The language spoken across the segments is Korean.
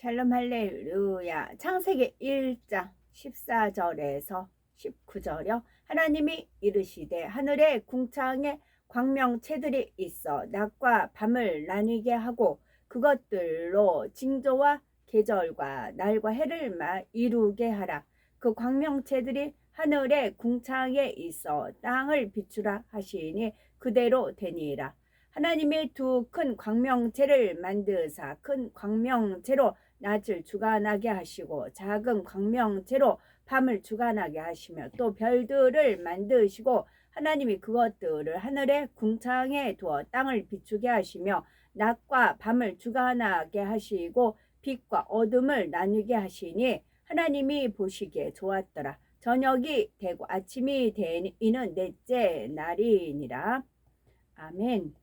샬롬 할렐루야. 창세기 1장 14절에서 19절이요. 하나님이 이르시되 하늘에 궁창에 광명체들이 있어 낮과 밤을 나뉘게 하고 그것들로 징조와 계절과 날과 해를 이루게 하라. 그 광명체들이 하늘에 궁창에 있어 땅을 비추라 하시니 그대로 되니라. 하나님이 두 큰 광명체를 만드사 큰 광명체로 낮을 주관하게 하시고 작은 광명체로 밤을 주관하게 하시며 또 별들을 만드시고 하나님이 그것들을 하늘의 궁창에 두어 땅을 비추게 하시며 낮과 밤을 주관하게 하시고 빛과 어둠을 나누게 하시니 하나님이 보시기에 좋았더라. 저녁이 되고 아침이 되니는 넷째 날이니라. 아멘.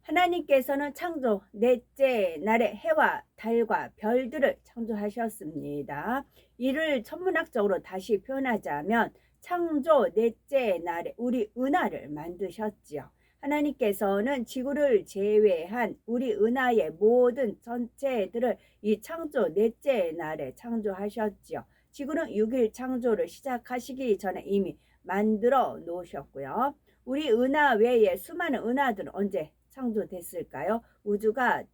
하나님께서는 창조 넷째 날에 해와 달과 별들을 창조하셨습니다. 이를 천문학적으로 다시 표현하자면 창조 넷째 날에 우리 은하를 만드셨지요. 하나님께서는 지구를 제외한 우리 은하의 모든 전체들을 이 창조 넷째 날에 창조하셨지요. 지구는 6일 창조를 시작하시기 전에 이미 만들어 놓으셨고요. 우리 은하 외에 수많은 은하들은 언제 창조됐을까요? 우주가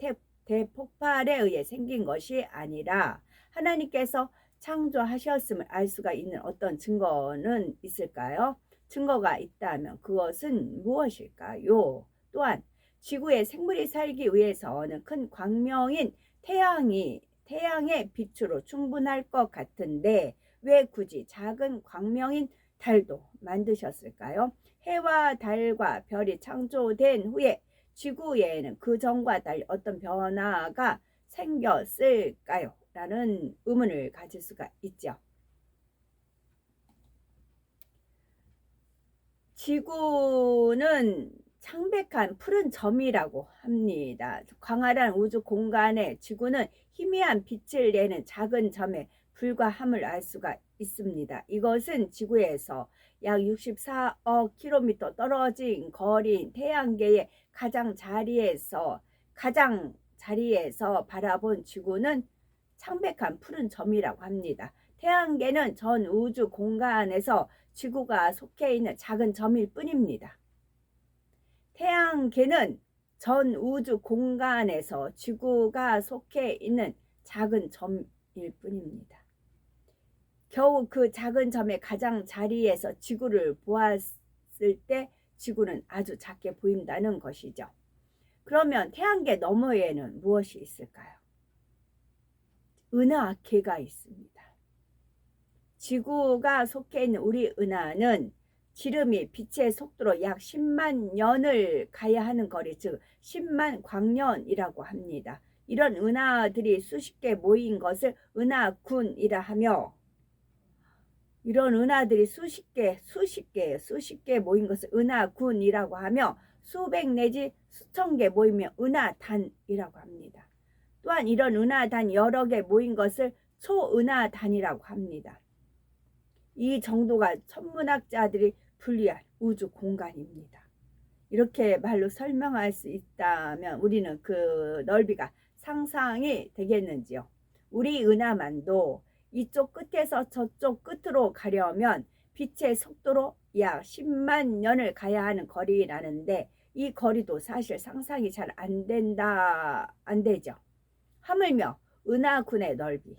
대폭발에 의해 생긴 것이 아니라 하나님께서 창조하셨음을 알 수가 있는 어떤 증거는 있을까요? 증거가 있다면 그것은 무엇일까요? 또한 지구에 생물이 살기 위해서는 큰 광명인 태양의 빛으로 충분할 것 같은데 왜 굳이 작은 광명인 달도 만드셨을까요? 해와 달과 별이 창조된 후에 지구에는 그 전과 달리 어떤 변화가 생겼을까요? 라는 의문을 가질 수가 있죠. 지구는 창백한 푸른 점이라고 합니다. 광활한 우주 공간에 지구는 희미한 빛을 내는 작은 점에 불과함을 알 수가 있습니다. 이것은 지구에서 약 64억 킬로미터 떨어진 거리인 태양계의 가장 자리에서 바라본 지구는 창백한 푸른 점이라고 합니다. 태양계는 전 우주 공간에서 지구가 속해 있는 작은 점일 뿐입니다. 태양계는 전 우주 공간에서 지구가 속해 있는 작은 점일 뿐입니다. 겨우 그 작은 점의 가장 자리에서 지구를 보았을 때 지구는 아주 작게 보인다는 것이죠. 그러면 태양계 너머에는 무엇이 있을까요? 은하계가 있습니다. 지구가 속해 있는 우리 은하는 지름이 빛의 속도로 약 10만 년을 가야 하는 거리, 즉 10만 광년이라고 합니다. 이런 은하들이 수십 개 모인 것을 은하군이라 하며 이런 은하들이 수십 개 모인 것을 은하군이라고 하며 수백 내지 수천 개 모이면 은하단이라고 합니다. 또한 이런 은하단 여러 개 모인 것을 초은하단이라고 합니다. 이 정도가 천문학자들이 분리한 우주 공간입니다. 이렇게 말로 설명할 수 있다면 우리는 그 넓이가 상상이 되겠는지요. 우리 은하만도 이쪽 끝에서 저쪽 끝으로 가려면 빛의 속도로 약 10만 년을 가야 하는 거리라는데 이 거리도 사실 상상이 잘 안 되죠. 하물며 은하군의 넓이,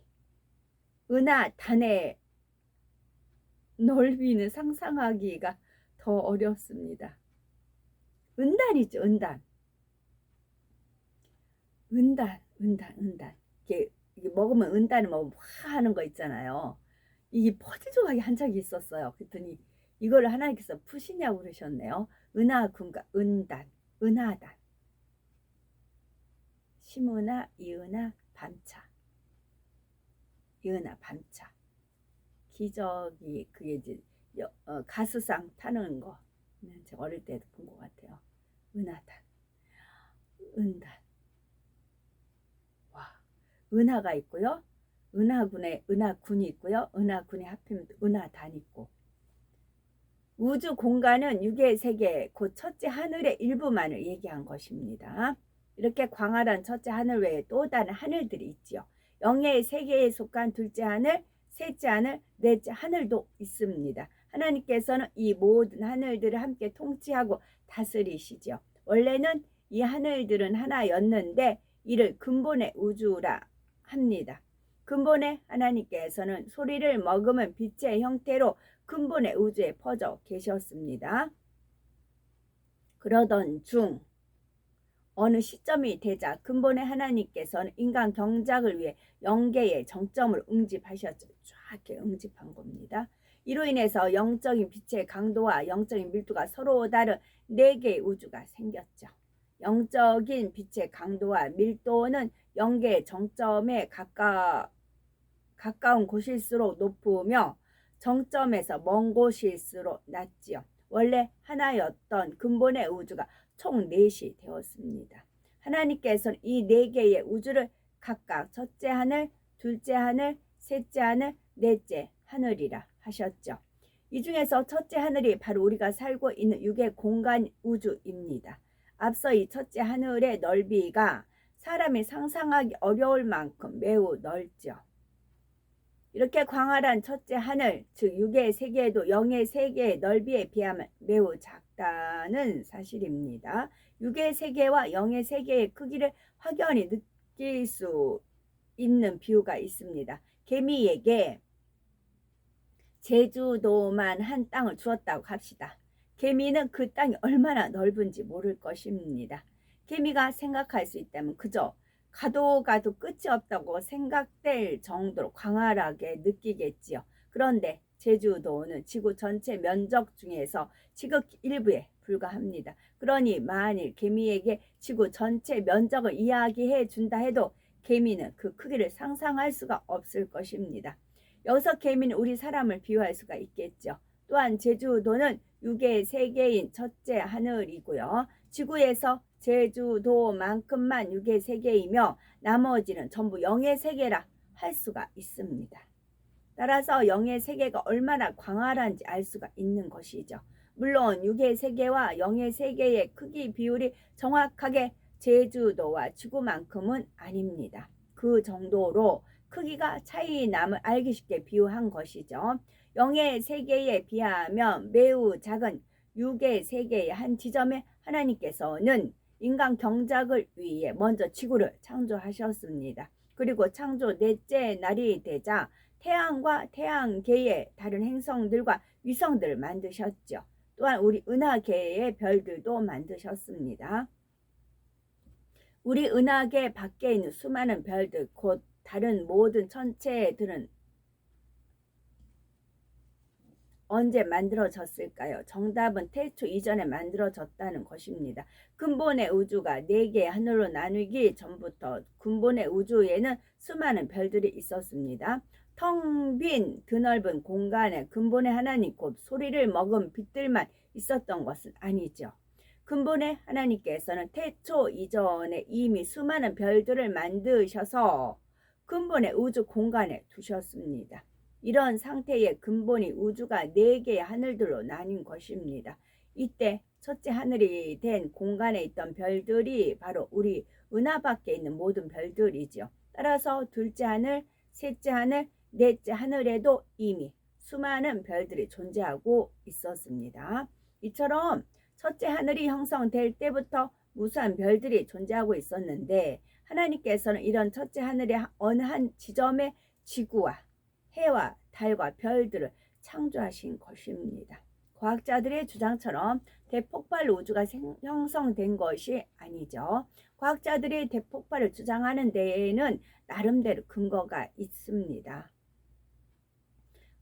은하단의 넓이는 상상하기가 더 어렵습니다. 은단이죠, 은단. 이게 먹으면 은단을 먹으면 화 하는 거 있잖아요. 이게 퍼즐조각이 한 적이 있었어요. 그랬더니 이걸 하나님께서 푸시냐고 그러셨네요. 은하군과 은단, 은하단. 심은하, 이은하, 밤차. 이은하, 밤차. 기적이 그게 이제 가수상 타는 거 제가 어릴 때도 본 것 같아요. 은하단, 은단. 와, 은하가 있고요. 은하군이 있고요. 은하군이 합하면 은하단 있고. 우주 공간은 6의 세계 곧 첫째 하늘의 일부만을 얘기한 것입니다. 이렇게 광활한 첫째 하늘 외에 또 다른 하늘들이 있지요. 영의 세계에 속한 둘째 하늘, 셋째 하늘, 넷째 하늘도 있습니다. 하나님께서는 이 모든 하늘들을 함께 통치하고 다스리시죠. 원래는 이 하늘들은 하나였는데 이를 근본의 우주라 합니다. 근본의 하나님께서는 소리를 머금은 빛의 형태로 근본의 우주에 퍼져 계셨습니다. 그러던 중 어느 시점이 되자 근본의 하나님께서는 인간 경작을 위해 영계의 정점을 응집하셨죠. 쫙 응집한 겁니다. 이로 인해서 영적인 빛의 강도와 영적인 밀도가 서로 다른 4개의 우주가 생겼죠. 영적인 빛의 강도와 밀도는 영계의 정점에 가까운 곳일수록 높으며 정점에서 먼 곳일수록 낮지요. 원래 하나였던 근본의 우주가 총 4이 되었습니다. 하나님께서는 이 4개의 우주를 각각 첫째 하늘, 둘째 하늘, 셋째 하늘, 넷째 하늘이라 하셨죠. 이 중에서 첫째 하늘이 바로 우리가 살고 있는 육의 공간 우주입니다. 앞서 이 첫째 하늘의 넓이가 사람이 상상하기 어려울 만큼 매우 넓죠. 이렇게 광활한 첫째 하늘, 즉 육의 세계에도 영의 세계의 넓이에 비하면 매우 작다는 사실입니다. 육의 세계와 영의 세계의 크기를 확연히 느낄 수 있는 비유가 있습니다. 개미에게 제주도만 한 땅을 주었다고 합시다. 개미는 그 땅이 얼마나 넓은지 모를 것입니다. 개미가 생각할 수 있다면 그저 가도 끝이 없다고 생각될 정도로 광활하게 느끼겠지요. 그런데 제주도는 지구 전체 면적 중에서 지극 일부에 불과합니다. 그러니 만일 개미에게 지구 전체 면적을 이야기해 준다 해도 개미는 그 크기를 상상할 수가 없을 것입니다. 여기서 개미는 우리 사람을 비유할 수가 있겠죠. 또한 제주도는 육의 세계인 첫째 하늘이고요. 지구에서 제주도만큼만 육의 세계이며 나머지는 전부 영의 세계라 할 수가 있습니다. 따라서 영의 세계가 얼마나 광활한지 알 수가 있는 것이죠. 물론 육의 세계와 영의 세계의 크기 비율이 정확하게 제주도와 지구만큼은 아닙니다. 그 정도로 크기가 차이 남을 알기 쉽게 비유한 것이죠. 영의 세계에 비하면 매우 작은 육의 세계의 한 지점에 하나님께서는 인간 경작을 위해 먼저 지구를 창조하셨습니다. 그리고 창조 넷째 날이 되자 태양과 태양계의 다른 행성들과 위성들을 만드셨죠. 또한 우리 은하계의 별들도 만드셨습니다. 우리 은하계 밖에 있는 수많은 별들, 곧 다른 모든 천체들은 언제 만들어졌을까요? 정답은 태초 이전에 만들어졌다는 것입니다. 근본의 우주가 4개의 하늘로 나누기 전부터 근본의 우주에는 수많은 별들이 있었습니다. 텅 빈 드넓은 공간에 근본의 하나님 곧 소리를 머금 빛들만 있었던 것은 아니죠. 근본의 하나님께서는 태초 이전에 이미 수많은 별들을 만드셔서 근본의 우주 공간에 두셨습니다. 이런 상태의 근본이 우주가 4개의 하늘들로 나뉜 것입니다. 이때 첫째 하늘이 된 공간에 있던 별들이 바로 우리 은하 밖에 있는 모든 별들이죠. 따라서 둘째 하늘, 셋째 하늘, 넷째 하늘에도 이미 수많은 별들이 존재하고 있었습니다. 이처럼 첫째 하늘이 형성될 때부터 무수한 별들이 존재하고 있었는데 하나님께서는 이런 첫째 하늘의 어느 한 지점에 지구와 해와 달과 별들을 창조하신 것입니다. 과학자들의 주장처럼 대폭발 우주가 형성된 것이 아니죠. 과학자들이 대폭발을 주장하는 데에는 나름대로 근거가 있습니다.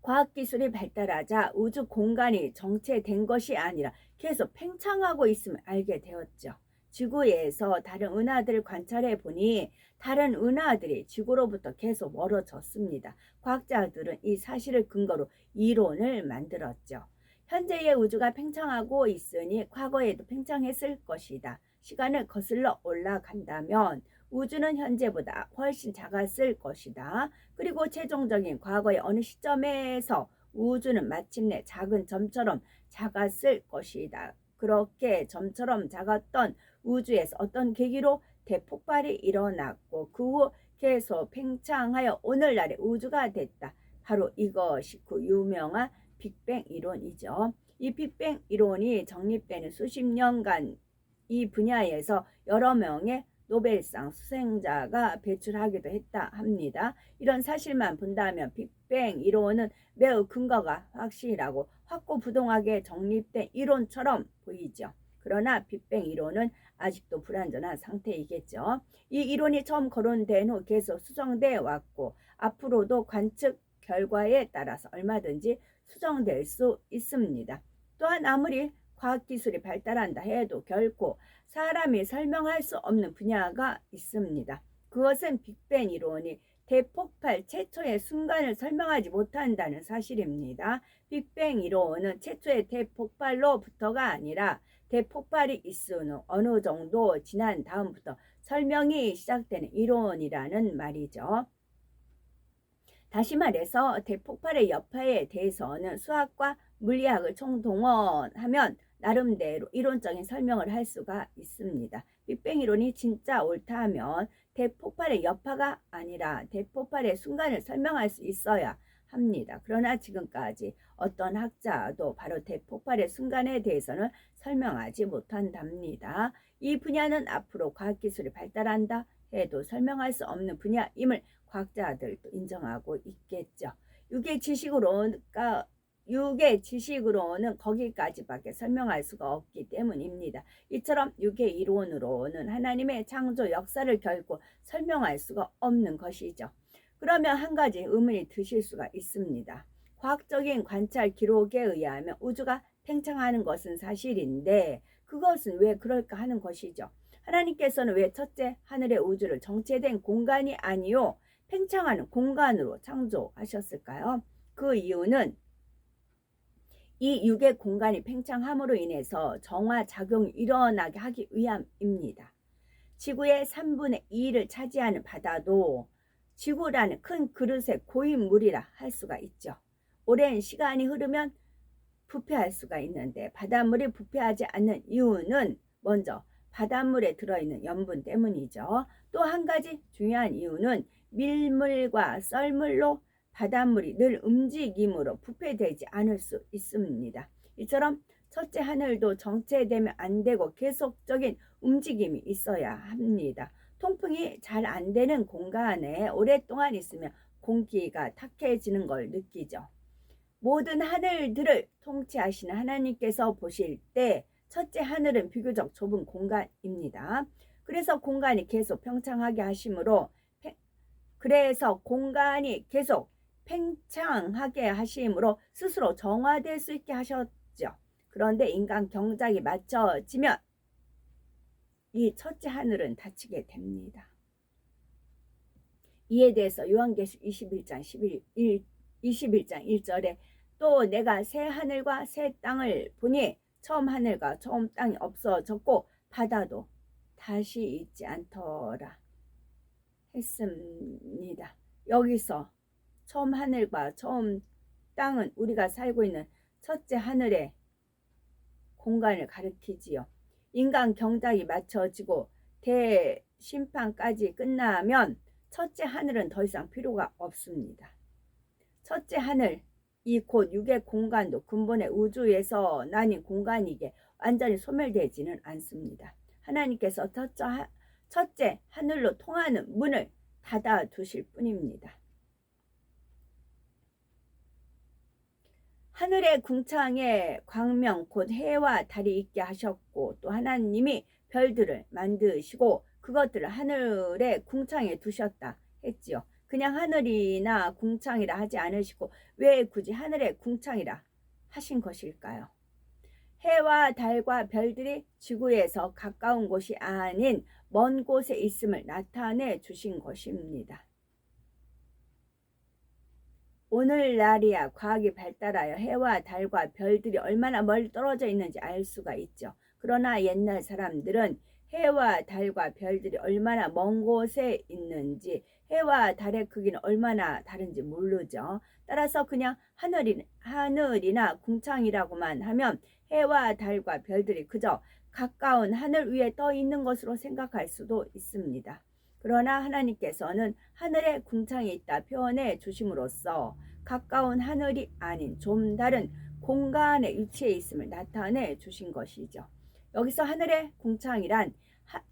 과학기술이 발달하자 우주 공간이 정체된 것이 아니라 계속 팽창하고 있음을 알게 되었죠. 지구에서 다른 은하들을 관찰해 보니 다른 은하들이 지구로부터 계속 멀어졌습니다. 과학자들은 이 사실을 근거로 이론을 만들었죠. 현재의 우주가 팽창하고 있으니 과거에도 팽창했을 것이다. 시간을 거슬러 올라간다면 우주는 현재보다 훨씬 작았을 것이다. 그리고 최종적인 과거의 어느 시점에서 우주는 마침내 작은 점처럼 작았을 것이다. 그렇게 점처럼 작았던 우주에서 어떤 계기로 대폭발이 일어났고 그 후 계속 팽창하여 오늘날의 우주가 됐다. 바로 이것이 그 유명한 빅뱅 이론이죠. 이 빅뱅 이론이 정립되는 수십 년간 이 분야에서 여러 명의 노벨상 수상자가 배출하기도 했다 합니다. 이런 사실만 본다면 빅뱅 이론은 매우 근거가 확실하고 확고부동하게 정립된 이론처럼 보이죠. 그러나 빅뱅 이론은 아직도 불완전한 상태이겠죠. 이 이론이 처음 거론된 후 계속 수정되어 왔고 앞으로도 관측 결과에 따라서 얼마든지 수정될 수 있습니다. 또한 아무리 과학기술이 발달한다 해도 결코 사람이 설명할 수 없는 분야가 있습니다. 그것은 빅뱅 이론이 대폭발 최초의 순간을 설명하지 못한다는 사실입니다. 빅뱅 이론은 최초의 대폭발로부터가 아니라 대폭발이 있은 후 어느 정도 지난 다음부터 설명이 시작되는 이론이라는 말이죠. 다시 말해서 대폭발의 여파에 대해서는 수학과 물리학을 총동원하면 나름대로 이론적인 설명을 할 수가 있습니다. 빅뱅 이론이 진짜 옳다 하면 대폭발의 여파가 아니라 대폭발의 순간을 설명할 수 있어야 합니다. 그러나 지금까지 어떤 학자도 바로 대폭발의 순간에 대해서는 설명하지 못한답니다. 이 분야는 앞으로 과학기술이 발달한다 해도 설명할 수 없는 분야임을 과학자들도 인정하고 있겠죠. 육의 지식으로는 거기까지밖에 설명할 수가 없기 때문입니다. 이처럼 육의 이론으로는 하나님의 창조 역사를 결코 설명할 수가 없는 것이죠. 그러면 한 가지 의문이 드실 수가 있습니다. 과학적인 관찰 기록에 의하면 우주가 팽창하는 것은 사실인데 그것은 왜 그럴까 하는 것이죠. 하나님께서는 왜 첫째 하늘의 우주를 정체된 공간이 아니요 팽창하는 공간으로 창조하셨을까요? 그 이유는 이 육의 공간이 팽창함으로 인해서 정화작용이 일어나게 하기 위함입니다. 지구의 3분의 2를 차지하는 바다도 지구라는 큰 그릇의 고인물이라 할 수가 있죠. 오랜 시간이 흐르면 부패할 수가 있는데 바닷물이 부패하지 않는 이유는 먼저 바닷물에 들어있는 염분 때문이죠. 또 한 가지 중요한 이유는 밀물과 썰물로 바닷물이 늘 움직임으로 부패되지 않을 수 있습니다. 이처럼 첫째 하늘도 정체되면 안 되고 계속적인 움직임이 있어야 합니다. 통풍이 잘 안 되는 공간에 오랫동안 있으면 공기가 탁해지는 걸 느끼죠. 모든 하늘들을 통치하시는 하나님께서 보실 때 첫째 하늘은 비교적 좁은 공간입니다. 그래서 공간이 계속 팽창하게 하심으로 스스로 정화될 수 있게 하셨죠. 그런데 인간 경작이 맞춰지면 이 첫째 하늘은 닫히게 됩니다. 이에 대해서 요한계시록 21장 1절에 또 내가 새 하늘과 새 땅을 보니 처음 하늘과 처음 땅이 없어졌고 바다도 다시 있지 않더라 했습니다. 여기서 처음 하늘과 처음 땅은 우리가 살고 있는 첫째 하늘의 공간을 가리키지요. 인간 경작이 맞춰지고 대심판까지 끝나면 첫째 하늘은 더 이상 필요가 없습니다. 첫째 하늘, 이 곧 육의 공간도 근본의 우주에서 나뉜 공간이기에 완전히 소멸되지는 않습니다. 하나님께서 첫째 하늘로 통하는 문을 닫아 두실 뿐입니다. 하늘의 궁창에 광명 곧 해와 달이 있게 하셨고 또 하나님이 별들을 만드시고 그것들을 하늘의 궁창에 두셨다 했지요. 그냥 하늘이나 궁창이라 하지 않으시고 왜 굳이 하늘의 궁창이라 하신 것일까요? 해와 달과 별들이 지구에서 가까운 곳이 아닌 먼 곳에 있음을 나타내 주신 것입니다. 오늘날이야 과학이 발달하여 해와 달과 별들이 얼마나 멀리 떨어져 있는지 알 수가 있죠. 그러나 옛날 사람들은 해와 달과 별들이 얼마나 먼 곳에 있는지 해와 달의 크기는 얼마나 다른지 모르죠. 따라서 그냥 하늘이나 궁창이라고만 하면 해와 달과 별들이 그저 가까운 하늘 위에 떠 있는 것으로 생각할 수도 있습니다. 그러나 하나님께서는 하늘에 궁창이 있다 표현해 주심으로써 가까운 하늘이 아닌 좀 다른 공간에 위치해 있음을 나타내 주신 것이죠. 여기서 하늘의 궁창이란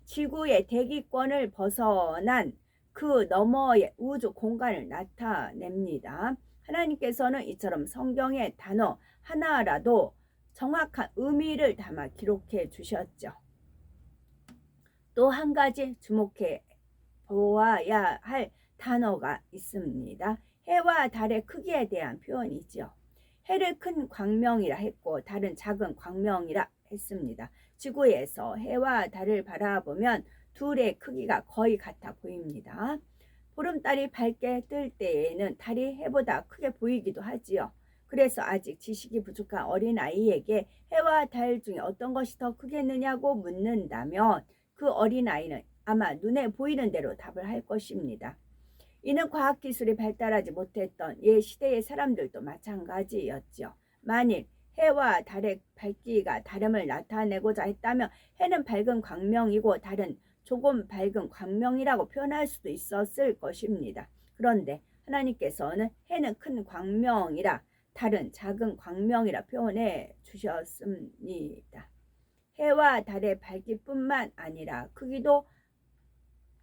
지구의 대기권을 벗어난 그 너머의 우주 공간을 나타냅니다. 하나님께서는 이처럼 성경의 단어 하나라도 정확한 의미를 담아 기록해 주셨죠. 또 한 가지 주목해 보아야 할 단어가 있습니다. 해와 달의 크기에 대한 표현이죠. 해를 큰 광명이라 했고 달은 작은 광명이라 했습니다. 지구에서 해와 달을 바라보면 둘의 크기가 거의 같아 보입니다. 보름달이 밝게 뜰 때에는 달이 해보다 크게 보이기도 하지요. 그래서 아직 지식이 부족한 어린아이에게 해와 달 중에 어떤 것이 더 크겠느냐고 묻는다면 그 어린아이는 아마 눈에 보이는 대로 답을 할 것입니다. 이는 과학기술이 발달하지 못했던 옛 시대의 사람들도 마찬가지였죠. 만일 해와 달의 밝기가 다름을 나타내고자 했다면 해는 밝은 광명이고 달은 조금 밝은 광명이라고 표현할 수도 있었을 것입니다. 그런데 하나님께서는 해는 큰 광명이라 달은 작은 광명이라 표현해 주셨습니다. 해와 달의 밝기뿐만 아니라 크기도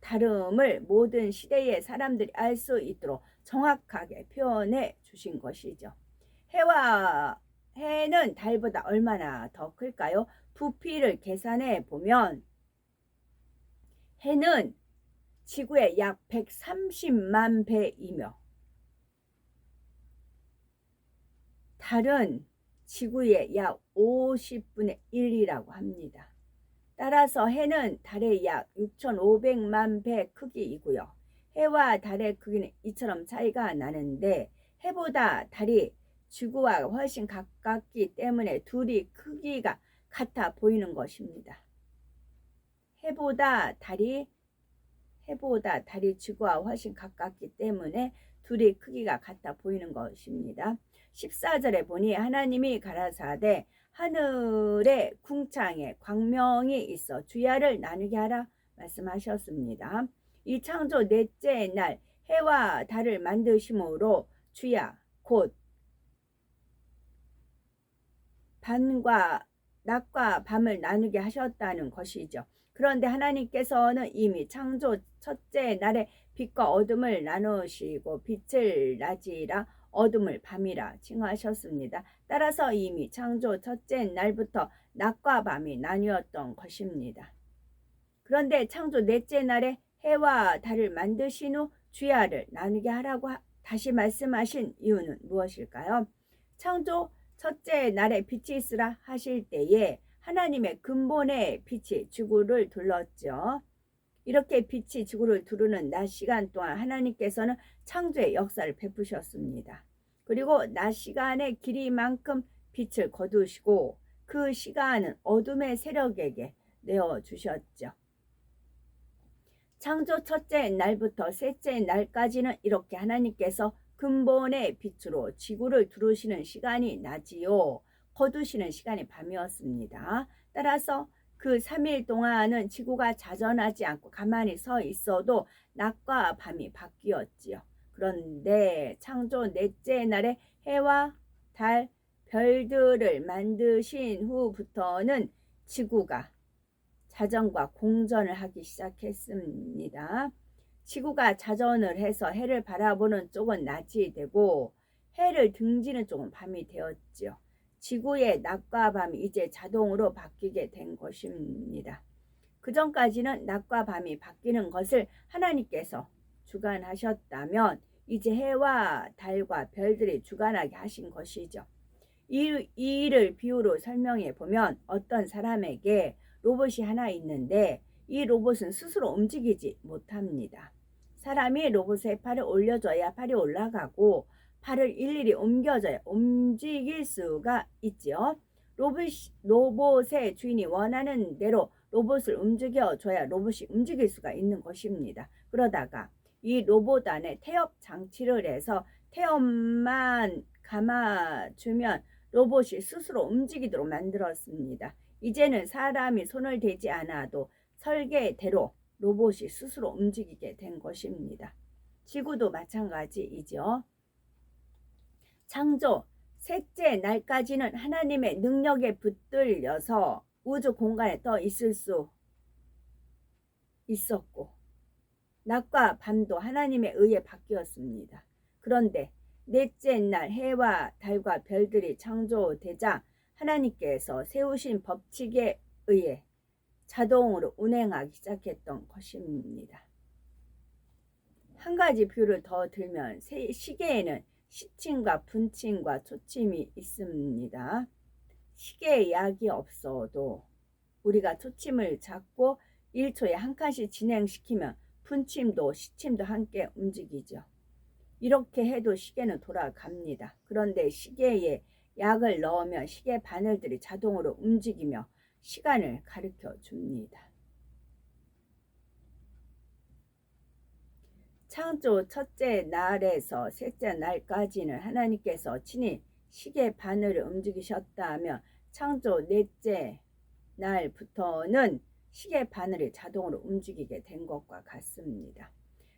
다름을 모든 시대의 사람들이 알 수 있도록 정확하게 표현해 주신 것이죠. 해는 달보다 얼마나 더 클까요? 부피를 계산해 보면 해는 지구의 약 130만 배이며 달은 지구의 약 50분의 1이라고 합니다. 따라서 해는 달의 약 6,500만 배 크기이고요. 해와 달의 크기는 이처럼 차이가 나는데 해보다 달이 지구와 훨씬 가깝기 때문에 둘이 크기가 같아 보이는 것입니다. 해보다 달이 지구와 훨씬 가깝기 때문에 둘이 크기가 같아 보이는 것입니다. 14절에 보니 하나님이 가라사대 하늘의 궁창에 광명이 있어 주야를 나누게 하라 말씀하셨습니다. 이 창조 넷째 날 해와 달을 만드심으로 주야 곧 낮과 밤을 나누게 하셨다는 것이죠. 그런데 하나님께서는 이미 창조 첫째 날에 빛과 어둠을 나누시고 빛을 낮이라 어둠을 밤이라 칭하셨습니다. 따라서 이미 창조 첫째 날부터 낮과 밤이 나뉘었던 것입니다. 그런데 창조 넷째 날에 해와 달을 만드신 후 주야를 나누게 하라고 다시 말씀하신 이유는 무엇일까요? 창조 첫째 날에 빛이 있으라 하실 때에 하나님의 근본의 빛이 지구를 둘렀죠. 이렇게 빛이 지구를 두르는 낮 시간 동안 하나님께서는 창조의 역사를 베푸셨습니다. 그리고 낮 시간의 길이만큼 빛을 거두시고 그 시간은 어둠의 세력에게 내어주셨죠. 창조 첫째 날부터 셋째 날까지는 이렇게 하나님께서 근본의 빛으로 지구를 두르시는 시간이 낮이요 거두시는 시간이 밤이었습니다. 따라서 그 3일 동안은 지구가 자전하지 않고 가만히 서 있어도 낮과 밤이 바뀌었지요. 그런데 창조 넷째 날에 해와 달, 별들을 만드신 후부터는 지구가 자전과 공전을 하기 시작했습니다. 지구가 자전을 해서 해를 바라보는 쪽은 낮이 되고 해를 등지는 쪽은 밤이 되었지요. 지구의 낮과 밤이 이제 자동으로 바뀌게 된 것입니다. 그 전까지는 낮과 밤이 바뀌는 것을 하나님께서 주관하셨다면 이제 해와 달과 별들이 주관하게 하신 것이죠. 이 일을 비유로 설명해 보면 어떤 사람에게 로봇이 하나 있는데 이 로봇은 스스로 움직이지 못합니다. 사람이 로봇에 팔을 올려줘야 팔이 올라가고 팔을 일일이 옮겨줘야 움직일 수가 있죠. 로봇의 주인이 원하는 대로 로봇을 움직여줘야 로봇이 움직일 수가 있는 것입니다. 그러다가 이 로봇 안에 태엽 장치를 해서 태엽만 감아주면 로봇이 스스로 움직이도록 만들었습니다. 이제는 사람이 손을 대지 않아도 설계대로 로봇이 스스로 움직이게 된 것입니다. 지구도 마찬가지이죠. 창조 셋째 날까지는 하나님의 능력에 붙들려서 우주 공간에 떠 있을 수 있었고, 낮과 밤도 하나님에 의해 바뀌었습니다. 그런데 넷째 날 해와 달과 별들이 창조되자 하나님께서 세우신 법칙에 의해 자동으로 운행하기 시작했던 것입니다. 한 가지 비유를 더 들면 시계에는 시침과 분침과 초침이 있습니다. 시계에 약이 없어도 우리가 초침을 잡고 1초에 한 칸씩 진행시키면 분침도 시침도 함께 움직이죠. 이렇게 해도 시계는 돌아갑니다. 그런데 시계에 약을 넣으면 시계 바늘들이 자동으로 움직이며 시간을 가르쳐 줍니다. 창조 첫째 날에서 셋째 날까지는 하나님께서 친히 시계 바늘을 움직이셨다면 창조 넷째 날부터는 시계 바늘이 자동으로 움직이게 된 것과 같습니다.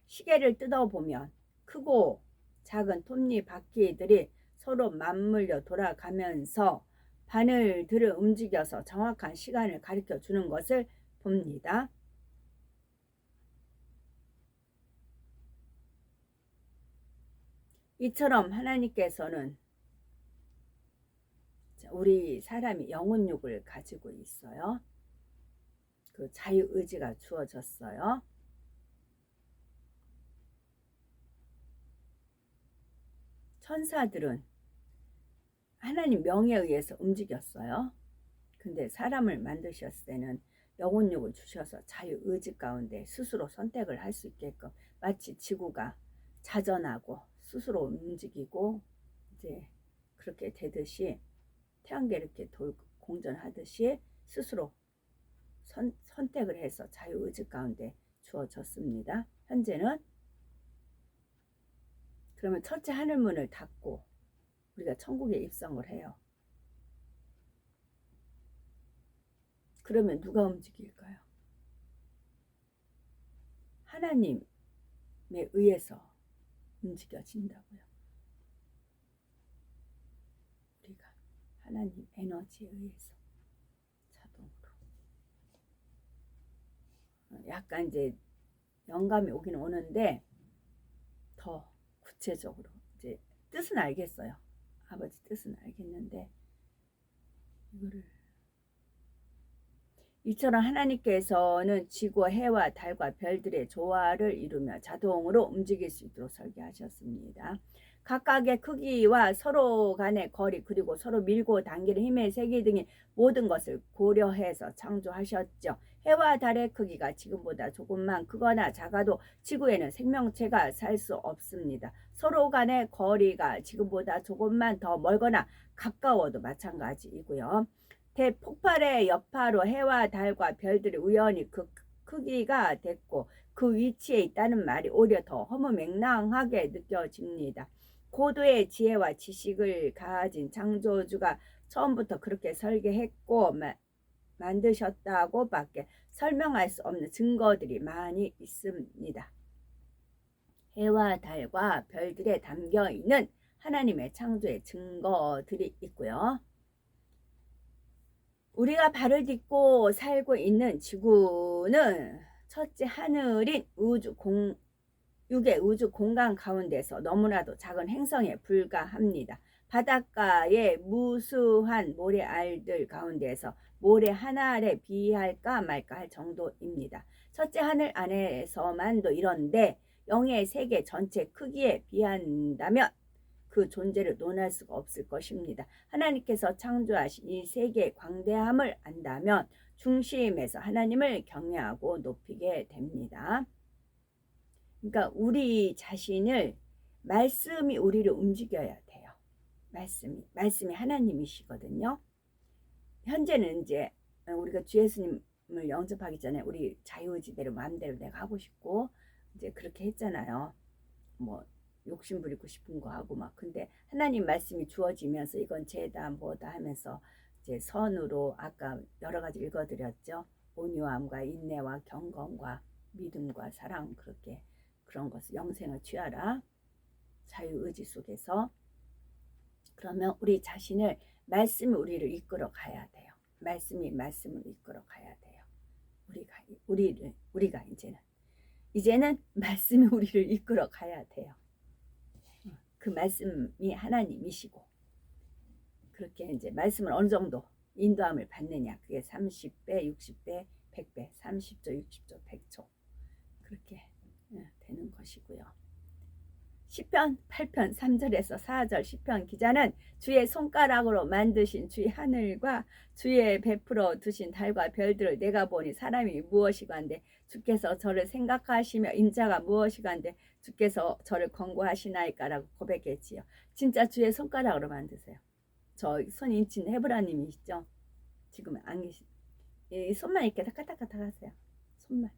시계를 뜯어보면 크고 작은 톱니바퀴들이 서로 맞물려 돌아가면서 바늘들을 움직여서 정확한 시간을 가르쳐 주는 것을 봅니다. 이처럼 하나님께서는 우리 사람이 영혼육을 가지고 있어요. 그 자유의지가 주어졌어요. 천사들은 하나님 명에 의해서 움직였어요. 근데 사람을 만드셨을 때는 영혼육을 주셔서 자유의지 가운데 스스로 선택을 할 수 있게끔, 마치 지구가 자전하고 스스로 움직이고 이제 그렇게 되듯이, 태양계 이렇게 공전하듯이 스스로 선택을 해서 자유의지 가운데 주어졌습니다. 현재는. 그러면 첫째 하늘문을 닫고 우리가 천국에 입성을 해요. 그러면 누가 움직일까요? 하나님에 의해서 움직여진다고요. 우리가 하나님 에너지에 의해서 자동으로. 약간 이제 영감이 오긴 오는데 더 구체적으로 이제 뜻은 알겠어요. 아버지 뜻은 알겠는데 이처럼 하나님께서는 지구, 해와 달과 별들의 조화를 이루며 자동으로 움직일 수 있도록 설계하셨습니다. 각각의 크기와 서로 간의 거리, 그리고 서로 밀고 당기는 힘의 세기 등의 모든 것을 고려해서 창조하셨죠. 해와 달의 크기가 지금보다 조금만 크거나 작아도 지구에는 생명체가 살 수 없습니다. 서로 간의 거리가 지금보다 조금만 더 멀거나 가까워도 마찬가지이고요. 대폭발의 여파로 해와 달과 별들이 우연히 그 크기가 됐고 그 위치에 있다는 말이 오히려 더 허무맹랑하게 느껴집니다. 고도의 지혜와 지식을 가진 창조주가 처음부터 그렇게 설계했고 만드셨다고 밖에 설명할 수 없는 증거들이 많이 있습니다. 해와 달과 별들에 담겨있는 하나님의 창조의 증거들이 있고요. 우리가 발을 딛고 살고 있는 지구는 첫째 하늘인 육의 우주 공간 가운데서 너무나도 작은 행성에 불과합니다. 바닷가의 무수한 모래알들 가운데서 모래 하나에 비할까 말까 할 정도입니다. 첫째 하늘 안에서만도 이런데 영의 세계 전체 크기에 비한다면 그 존재를 논할 수가 없을 것입니다. 하나님께서 창조하신 이 세계의 광대함을 안다면 중심에서 하나님을 경외하고 높이게 됩니다. 그러니까 우리 자신을, 말씀이 우리를 움직여야 돼요. 말씀이 하나님이시거든요. 현재는 이제 우리가 주 예수님을 영접하기 전에 우리 자유의지대로 마음대로 내가 하고 싶고 이제 그렇게 했잖아요. 뭐 욕심 부리고 싶은 거 하고 막. 근데 하나님 말씀이 주어지면서 이건 죄다 뭐다 하면서 이제 선으로 아까 여러 가지 읽어드렸죠. 온유함과 인내와 경건과 믿음과 사랑, 그렇게 그런 것을 영생을 취하라. 자유의지 속에서. 그러면 우리 자신을, 말씀이 우리를 이끌어 가야 돼요. 말씀이 말씀을 이끌어 가야 돼요. 우리가 이제는 말씀이 우리를 이끌어 가야 돼요. 그 말씀이 하나님이시고, 그렇게 이제 말씀을 어느 정도 인도함을 받느냐, 그게 30배, 60배, 100배, 30조, 60조, 100조 그렇게 되는 것이고요. 시편 8편 3절에서 4절 시편 기자는 주의 손가락으로 만드신 주의 하늘과 주의 베풀어 두신 달과 별들을 내가 보니 사람이 무엇이간데 주께서 저를 생각하시며 인자가 무엇이간데 주께서 저를 권고하시나이까라고 고백했지요. 진짜 주의 손가락으로 만드세요. 저 손인친 헤브라님이시죠? 지금 안 계시. 손만 이렇게 타카타카타 하세요. 손만.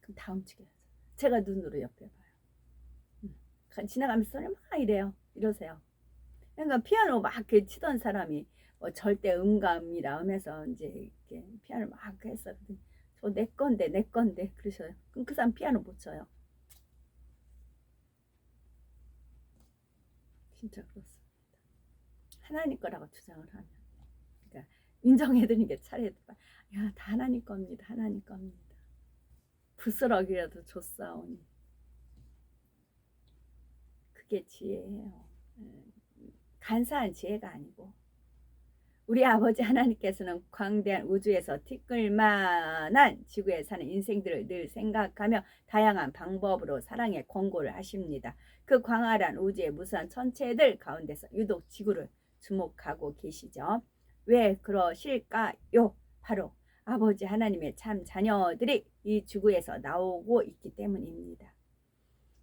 그럼 다 움직여요. 제가 눈으로 옆에 봐요. 지나가면서 막 이래요. 이러세요. 그러니까 피아노 막 이렇게 치던 사람이 뭐 절대 음감이라 하면서 이제 이렇게 피아노 막 했어. 저 내 건데 그러셔요. 그럼 그 사람 피아노 못 쳐요. 진짜 그렇습니다. 하나님 거라고 주장을 하면, 그러니까 인정해드리는 게 차례. 야, 다 하나님 겁니다. 하나님 겁니다. 부스러기라도 줬사오니. 그게 지혜예요. 간사한 지혜가 아니고, 우리 아버지 하나님께서는 광대한 우주에서 티끌만한 지구에 사는 인생들을 늘 생각하며 다양한 방법으로 사랑의 권고를 하십니다. 그 광활한 우주의 무수한 천체들 가운데서 유독 지구를 주목하고 계시죠. 왜 그러실까요? 바로 아버지 하나님의 참 자녀들이 이 지구에서 나오고 있기 때문입니다.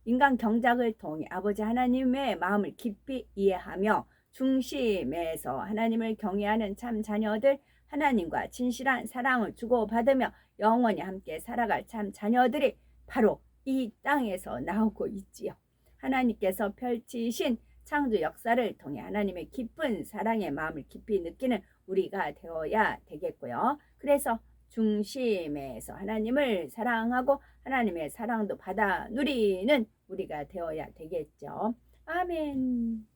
인간 경작을 통해 아버지 하나님의 마음을 깊이 이해하며 중심에서 하나님을 경외하는 참 자녀들, 하나님과 진실한 사랑을 주고받으며 영원히 함께 살아갈 참 자녀들이 바로 이 땅에서 나오고 있지요. 하나님께서 펼치신 창조 역사를 통해 하나님의 깊은 사랑의 마음을 깊이 느끼는 우리가 되어야 되겠고요. 그래서 중심에서 하나님을 사랑하고 하나님의 사랑도 받아 누리는 우리가 되어야 되겠죠. 아멘.